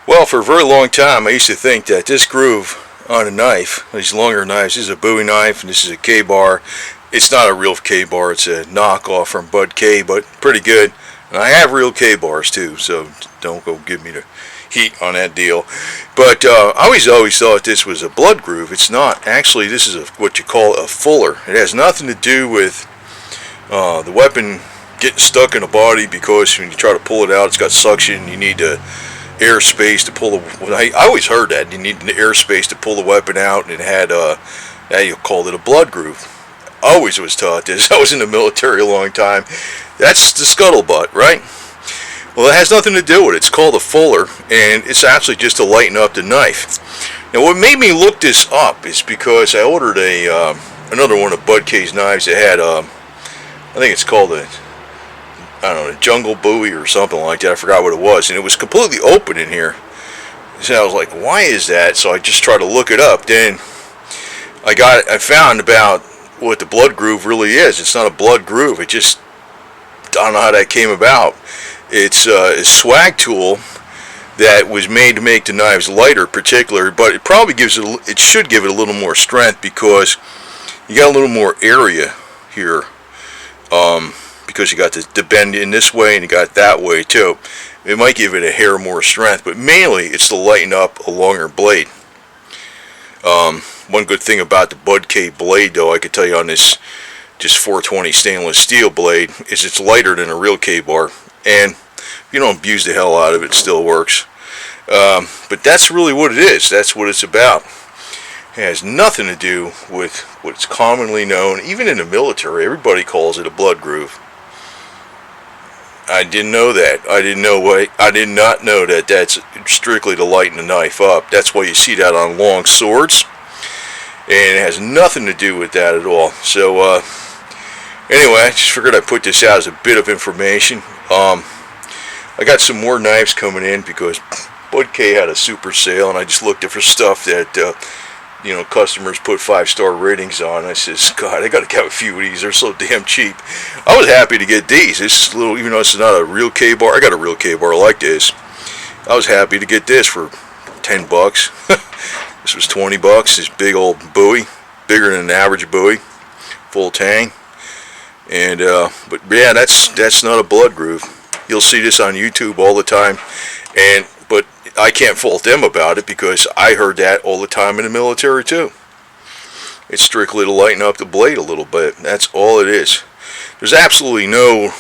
Well, for a very long time, I used to think that this groove on a knife, these longer knives, this is a Bowie knife, and this is a KABAR. It's not a real KABAR, it's a knockoff from Bud K, but pretty good. And I have real KABARs too, so don't go give me the heat on that deal. But I always thought this was a blood groove. It's not. Actually, this is what you call a fuller. It has nothing to do with the weapon getting stuck in the body, because when you try to pull it out, it's got suction. You need the airspace to pull the. I always heard that you need the airspace to pull the weapon out, and it had now you called it a blood groove. I always was taught this. I was in the military a long time. That's the scuttlebutt, right? Well, it has nothing to do with it. It's called a fuller, and it's actually just to lighten up the knife. Now, what made me look this up is because I ordered another one of Bud K's knives. It had I think it's called a Jungle Bowie or something like that. I forgot what it was, and it was completely open in here. So I was like, why is that? So I just tried to look it up. Then I found about what the blood groove really is. It's not a blood groove. It just, I don't know how that came about. It's a swag tool that was made to make the knives lighter, particularly, but it probably it should give it a little more strength, because you got a little more area here, because you got the bend in this way and you got it that way too. It might give it a hair more strength, but mainly it's to lighten up a longer blade. One good thing about the Bud K blade, though, I could tell you on this just 420 stainless steel blade, is it's lighter than a real KABAR, and if you don't abuse the hell out of it, it still works. But that's really what it is. That's what it's about. It has nothing to do with what's commonly known, even in the military. Everybody calls it a blood groove. I didn't know that. I did not know that that's strictly to lighten the knife up. That's why you see that on long swords, and it has nothing to do with that at all. So anyway, I just figured I'd put this out as a bit of information. I got some more knives coming in because Bud K had a super sale, and I just looked for stuff that customers put 5-star ratings on. I says, God, I gotta get a few of these. They're so damn cheap. I was happy to get these. This little, even though it's not a real KABAR, I got a real KABAR like this. I was happy to get this for $10. This was $20. This big old Bowie, bigger than an average Bowie, full tang. And but yeah, that's not a blood groove. You'll see this on YouTube all the time, but I can't fault them about it, because I heard that all the time in the military too. It's strictly to lighten up the blade a little bit. That's all it is. There's absolutely no,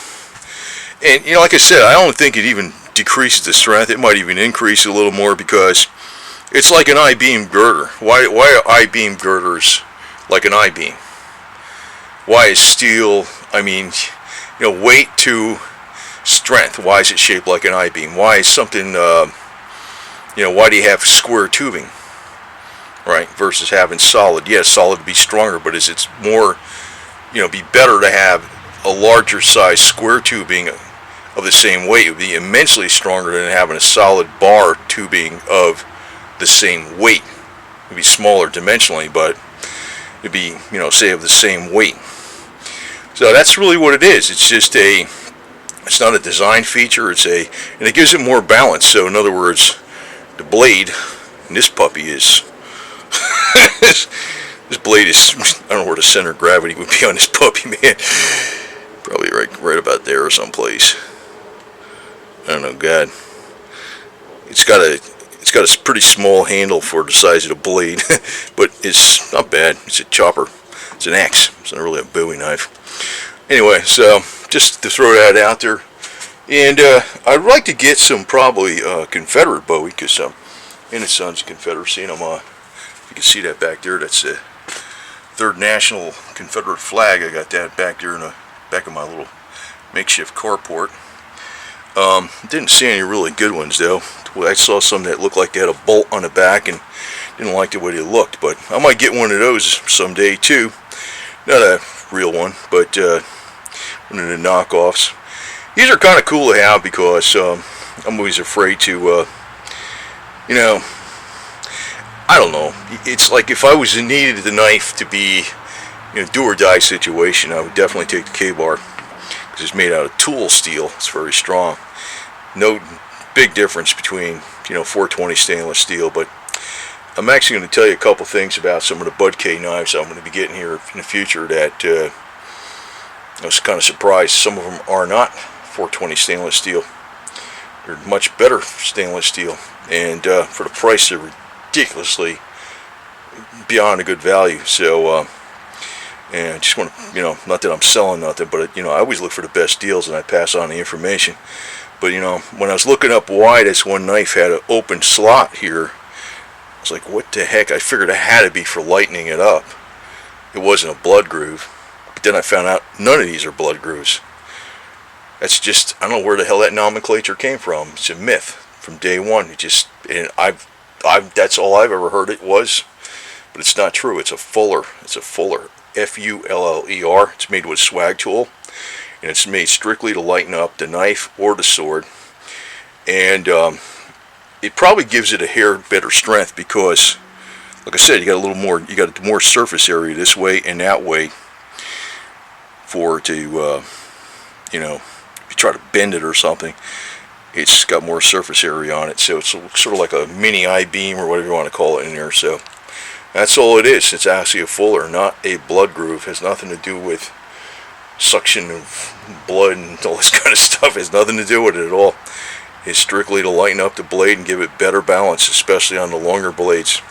and like I said, I don't think it even decreases the strength. It might even increase it a little more, because it's like an I-beam girder. Why are I-beam girders like an I-beam? Why is steel, weight to strength, why is it shaped like an I-beam? Why is something, why do you have square tubing, right, versus having solid? Yes, solid would be stronger, but is it more, be better to have a larger size square tubing of the same weight? It would be immensely stronger than having a solid bar tubing of the same weight. It would be smaller dimensionally, but it would be, say, of the same weight. So that's really what it is. It's just it's not a design feature. And it gives it more balance. So in other words, the blade, and this puppy is, this blade is, I don't know where the center of gravity would be on this puppy, man. Probably right about there or someplace. I don't know, God. It's got a pretty small handle for the size of the blade, but it's not bad. It's a chopper. It's an axe. It's not really a Bowie knife. Anyway, so just to throw that out there. And I'd like to get some probably Confederate Bowie, because I'm in the Sons of Confederacy, and you can see that back there. That's the 3rd National Confederate flag. I got that back there in the back of my little makeshift carport. Didn't see any really good ones, though. I saw some that looked like they had a bolt on the back, and didn't like the way they looked. But I might get one of those someday too. Not a real one, but one of the knockoffs. These are kind of cool to have, because I'm always afraid to, I don't know. It's like if I needed the knife to be, do or die situation, I would definitely take the KABAR, because it's made out of tool steel. It's very strong. No big difference between 420 stainless steel. But I'm actually going to tell you a couple things about some of the Bud K knives I'm going to be getting here in the future that I was kind of surprised. Some of them are not 420 stainless steel. They're much better stainless steel, and for the price they're ridiculously beyond a good value. So and I just want to, not that I'm selling nothing, but I always look for the best deals and I pass on the information. But when I was looking up why this one knife had an open slot here, I was like, what the heck? I figured it had to be for lightening it up. It wasn't a blood groove. But then I found out none of these are blood grooves. That's just, I don't know where the hell that nomenclature came from. It's a myth from day one. That's all I've ever heard it was. But it's not true. It's a fuller. Fuller. It's made with a swag tool, and it's made strictly to lighten up the knife or the sword. And it probably gives it a hair better strength because, like I said, you got more surface area this way and that way for it to, if you try to bend it or something, it's got more surface area on it. So it's sort of like a mini I-beam or whatever you want to call it in there. So that's all it is. It's actually a fuller, not a blood groove. It has nothing to do with suction of blood and all this kind of stuff. It has nothing to do with it at all. It's strictly to lighten up the blade and give it better balance, especially on the longer blades.